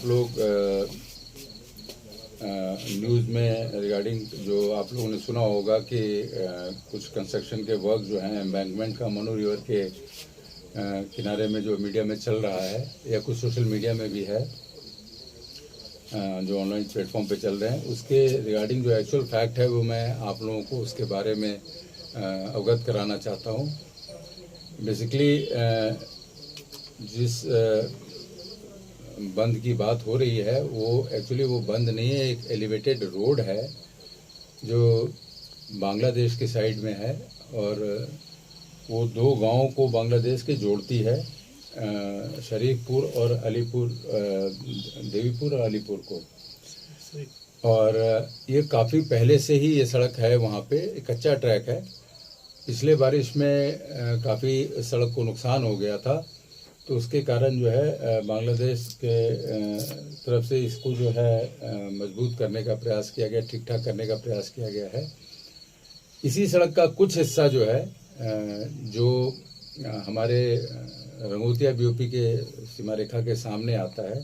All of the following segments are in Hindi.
आप लोग न्यूज़ में रिगार्डिंग जो आप लोगों ने सुना होगा कि कुछ कंस्ट्रक्शन के वर्क जो हैं एम्बैंकमेंट का मनु रिवर के किनारे में जो मीडिया में चल रहा है या कुछ सोशल मीडिया में भी है जो ऑनलाइन प्लेटफॉर्म पे चल रहे हैं, उसके रिगार्डिंग जो एक्चुअल फैक्ट है वो मैं आप लोगों को उसके बारे में अवगत कराना चाहता हूँ। बेसिकली जिस बंद की बात हो रही है वो एक्चुअली वो बंद नहीं है, एक एलिवेटेड रोड है जो बांग्लादेश के साइड में है और वो दो गांवों को बांग्लादेश के जोड़ती है, शरीफपुर और अलीपुर, देवीपुर और अलीपुर को। और ये काफ़ी पहले से ही ये सड़क है, वहाँ पे कच्चा ट्रैक है। पिछले बारिश में काफ़ी सड़क को नुकसान हो गया था, तो उसके कारण जो है बांग्लादेश के तरफ से इसको जो है मजबूत करने का प्रयास किया गया, ठीक ठाक करने का प्रयास किया गया है। इसी सड़क का कुछ हिस्सा जो है जो हमारे रंगोतिया बीओपी के सीमा रेखा के सामने आता है,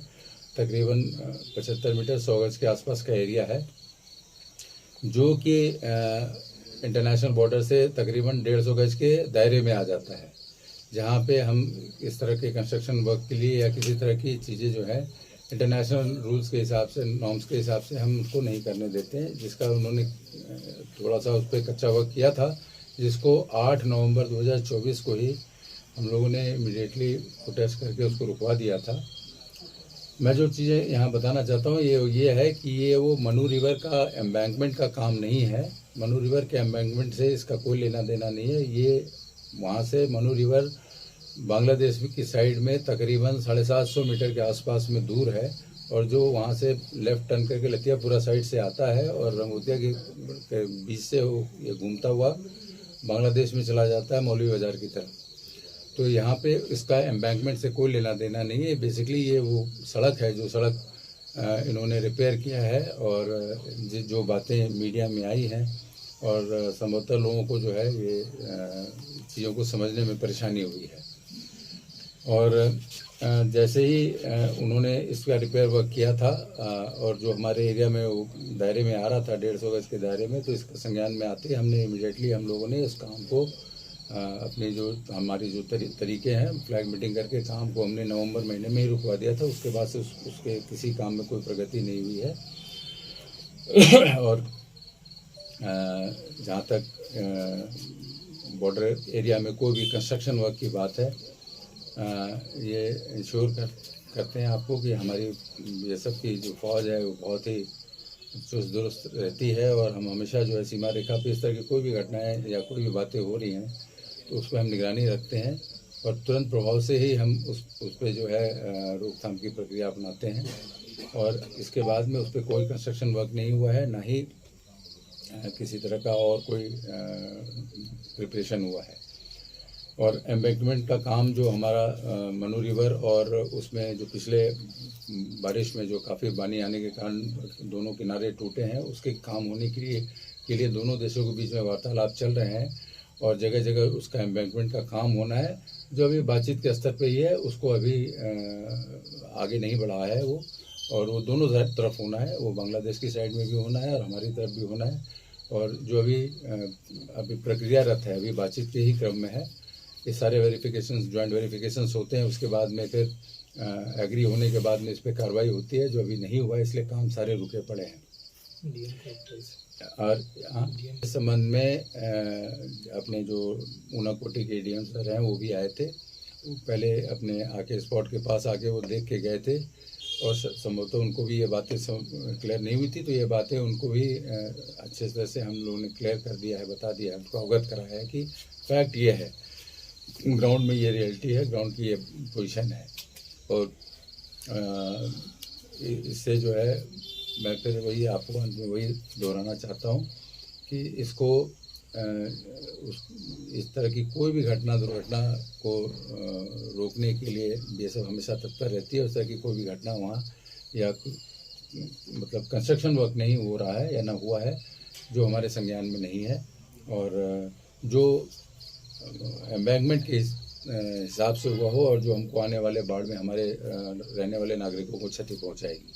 तकरीबन 75 मीटर 100 गज के आसपास का एरिया है, जो कि इंटरनेशनल बॉर्डर से तकरीबन 150 गज के दायरे में आ जाता है, जहाँ पे हम इस तरह के कंस्ट्रक्शन वर्क के लिए या किसी तरह की चीज़ें जो है इंटरनेशनल रूल्स के हिसाब से, नॉर्म्स के हिसाब से हम उसको नहीं करने देते हैं, जिसका उन्होंने थोड़ा सा उस पर कच्चा वर्क किया था, जिसको 8 नवंबर 2024 को ही हम लोगों ने इमीडिएटली प्रोटेस्ट करके उसको रुकवा दिया था। मैं जो चीज़ें यहाँ बताना चाहता हूँ ये है कि ये वो मनु रिवर का एम्बैंकमेंट का काम नहीं है। मनु रिवर के एम्बैंकमेंट से इसका कोई लेना देना नहीं है। ये वहाँ से मनु रिवर बांग्लादेश की साइड में तकरीबन 750 मीटर के आसपास में दूर है, और जो वहाँ से लेफ़्ट टर्न करके लतियापुरा साइड से आता है और रंगोतिया के बीच से ये घूमता हुआ बांग्लादेश में चला जाता है मौलवी बाज़ार की तरफ। तो यहाँ पे इसका एम्बैंकमेंट से कोई लेना देना नहीं है। बेसिकली ये वो सड़क है जो सड़क इन्होंने रिपेयर किया है, और जो बातें मीडिया में आई हैं और संभवतः लोगों को जो है ये चीज़ों को समझने में परेशानी हुई है। और जैसे ही उन्होंने इसका रिपेयर वर्क किया था और जो हमारे एरिया में वो दायरे में आ रहा था 150 गज के दायरे में, तो इसका संज्ञान में आते ही हमने इमीडिएटली हम लोगों ने इस काम को अपने जो हमारी जो तरीके हैं फ्लैग मीटिंग करके काम को हमने नवंबर महीने में ही रुकवा दिया था। उसके बाद से उसके किसी काम में कोई प्रगति नहीं हुई है। और जहाँ तक बॉर्डर एरिया में कोई भी कंस्ट्रक्शन वर्क की बात है, ये इंश्योर करते हैं आपको कि हमारी ये सब की जो फ़ौज है वो बहुत ही चुस्त दुरुस्त रहती है, और हम हमेशा जो है सीमा रेखा पे इस तरह की कोई भी घटनाएं या कोई भी बातें हो रही हैं तो उस पर हम निगरानी रखते हैं, और तुरंत प्रभाव से ही हम उस पर जो है रोकथाम की प्रक्रिया अपनाते हैं। और इसके बाद में उस पर कोई कंस्ट्रक्शन वर्क नहीं हुआ है, ना ही किसी तरह का और कोई प्रिपरेशन हुआ है। और एम्बैंकमेंट का काम जो हमारा मनु रिवर और उसमें जो पिछले बारिश में जो काफ़ी पानी आने के कारण दोनों किनारे टूटे हैं, उसके काम होने के लिए दोनों देशों के बीच में वार्तालाप चल रहे हैं, और जगह जगह उसका एम्बैंकमेंट का काम होना है, जो अभी बातचीत के स्तर पे ही है, उसको अभी आगे नहीं बढ़ा है वो, और वो दोनों तरफ होना है, वो बांग्लादेश की साइड में भी होना है और हमारी तरफ भी होना है। और जो अभी प्रक्रियारत है, अभी बातचीत के ही क्रम में है। ये सारे वेरिफिकेशंस, जॉइंट वेरिफिकेशंस होते हैं, उसके बाद में फिर एग्री होने के बाद में इस पर कार्रवाई होती है, जो अभी नहीं हुआ है, इसलिए काम सारे रुके पड़े हैं। और इस संबंध में अपने जो ऊनाकोटी के डीएम सर हैं वो भी आए थे, वो पहले अपने आके स्पॉट के पास आके वो देख के गए थे, और संभवतः उनको भी ये बातें क्लियर नहीं हुई थी, तो ये बातें उनको भी अच्छे तरह से हम लोगों ने क्लियर कर दिया है, बता दिया है, उनको अवगत कराया है कि फैक्ट ये है, ग्राउंड में ये रियलिटी है, ग्राउंड की ये पोजीशन है। और इससे जो है मैं फिर वही आपको अंत में वही दोहराना चाहता हूँ कि इसको इस तरह की कोई भी दुर्घटना को रोकने के लिए बीएसएफ हमेशा तत्पर रहती है। उस तरह की कोई भी घटना वहाँ या मतलब कंस्ट्रक्शन वर्क नहीं हो रहा है या ना हुआ है जो हमारे संज्ञान में नहीं है, और जो एम्बैंकमेंट के हिसाब से हुआ हो और जो हमको आने वाले बाढ़ में हमारे रहने वाले नागरिकों को क्षति पहुंचाएगी।